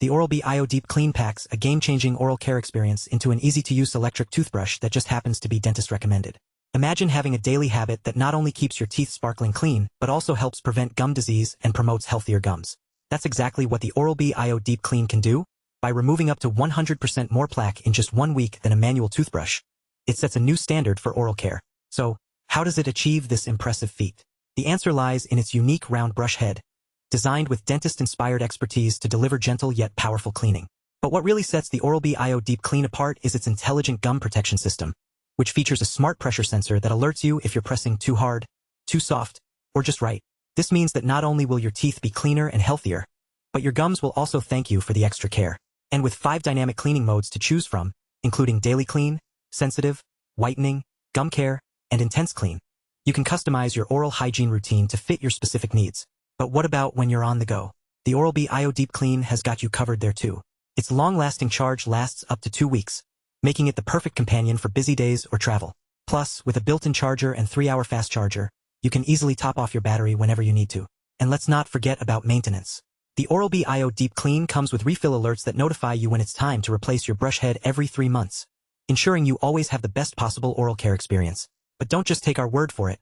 the Oral-B IO Deep Clean packs a game-changing oral care experience into an easy-to-use electric toothbrush that just happens to be dentist recommended. Imagine having a daily habit that not only keeps your teeth sparkling clean, but also helps prevent gum disease and promotes healthier gums. That's exactly what the Oral-B IO Deep Clean can do. By removing up to 100% more plaque in just 1 week than a manual toothbrush, it sets a new standard for oral care. So, how does it achieve this impressive feat? The answer lies in its unique round brush head, designed with dentist-inspired expertise to deliver gentle yet powerful cleaning. But what really sets the Oral-B IO Deep Clean apart is its intelligent gum protection system, which features a smart pressure sensor that alerts you if you're pressing too hard, too soft, or just right. This means that not only will your teeth be cleaner and healthier, but your gums will also thank you for the extra care. And with 5 dynamic cleaning modes to choose from, including Daily Clean, Sensitive, Whitening, Gum Care, and Intense Clean, you can customize your oral hygiene routine to fit your specific needs. But what about when you're on the go? The Oral-B IO Deep Clean has got you covered there too. Its long-lasting charge lasts up to 2 weeks, making it the perfect companion for busy days or travel. Plus, with a built-in charger and 3-hour fast charger, you can easily top off your battery whenever you need to. And let's not forget about maintenance. The Oral-B IO Deep Clean comes with refill alerts that notify you when it's time to replace your brush head every 3 months, ensuring you always have the best possible oral care experience. But don't just take our word for it.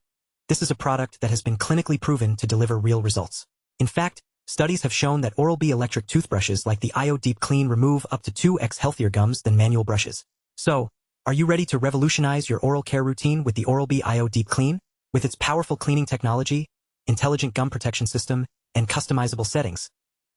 This is a product that has been clinically proven to deliver real results. In fact, studies have shown that Oral-B electric toothbrushes like the IO Deep Clean remove up to 2x healthier gums than manual brushes. So, are you ready to revolutionize your oral care routine with the Oral-B IO Deep Clean? With its powerful cleaning technology, intelligent gum protection system, and customizable settings,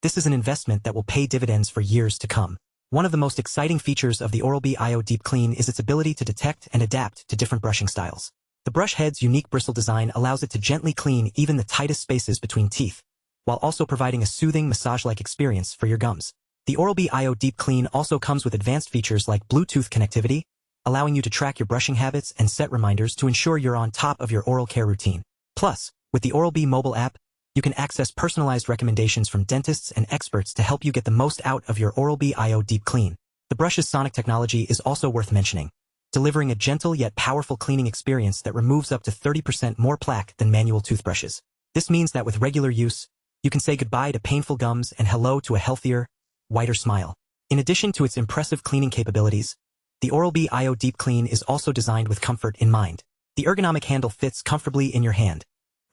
this is an investment that will pay dividends for years to come. One of the most exciting features of the Oral-B IO Deep Clean is its ability to detect and adapt to different brushing styles. The brush head's unique bristle design allows it to gently clean even the tightest spaces between teeth, while also providing a soothing massage-like experience for your gums. The Oral-B IO Deep Clean also comes with advanced features like Bluetooth connectivity, allowing you to track your brushing habits and set reminders to ensure you're on top of your oral care routine. Plus, with the Oral-B mobile app, you can access personalized recommendations from dentists and experts to help you get the most out of your Oral-B IO Deep Clean. The brush's sonic technology is also worth mentioning, delivering a gentle yet powerful cleaning experience that removes up to 30% more plaque than manual toothbrushes. This means that with regular use, you can say goodbye to painful gums and hello to a healthier, whiter smile. In addition to its impressive cleaning capabilities, the Oral-B IO Deep Clean is also designed with comfort in mind. The ergonomic handle fits comfortably in your hand,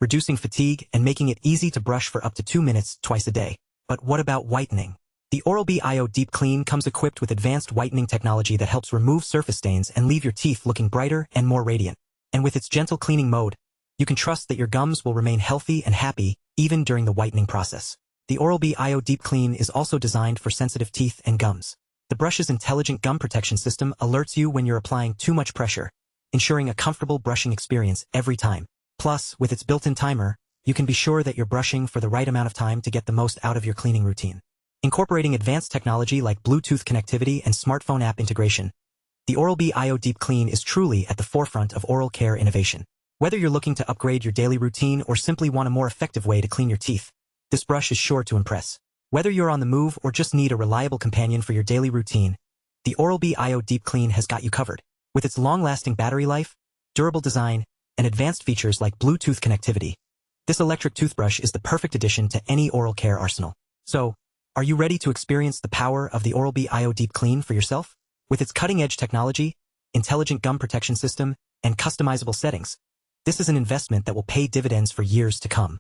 reducing fatigue and making it easy to brush for up to 2 minutes twice a day. But what about whitening? The Oral-B IO Deep Clean comes equipped with advanced whitening technology that helps remove surface stains and leave your teeth looking brighter and more radiant. And with its gentle cleaning mode, you can trust that your gums will remain healthy and happy even during the whitening process. The Oral-B IO Deep Clean is also designed for sensitive teeth and gums. The brush's intelligent gum protection system alerts you when you're applying too much pressure, ensuring a comfortable brushing experience every time. Plus, with its built-in timer, you can be sure that you're brushing for the right amount of time to get the most out of your cleaning routine. Incorporating advanced technology like Bluetooth connectivity and smartphone app integration, the Oral-B IO Deep Clean is truly at the forefront of oral care innovation. Whether you're looking to upgrade your daily routine or simply want a more effective way to clean your teeth, this brush is sure to impress. Whether you're on the move or just need a reliable companion for your daily routine, the Oral-B IO Deep Clean has got you covered. With its long-lasting battery life, durable design, and advanced features like Bluetooth connectivity, this electric toothbrush is the perfect addition to any oral care arsenal. So, are you ready to experience the power of the Oral-B IO Deep Clean for yourself? With its cutting-edge technology, intelligent gum protection system, and customizable settings, this is an investment that will pay dividends for years to come.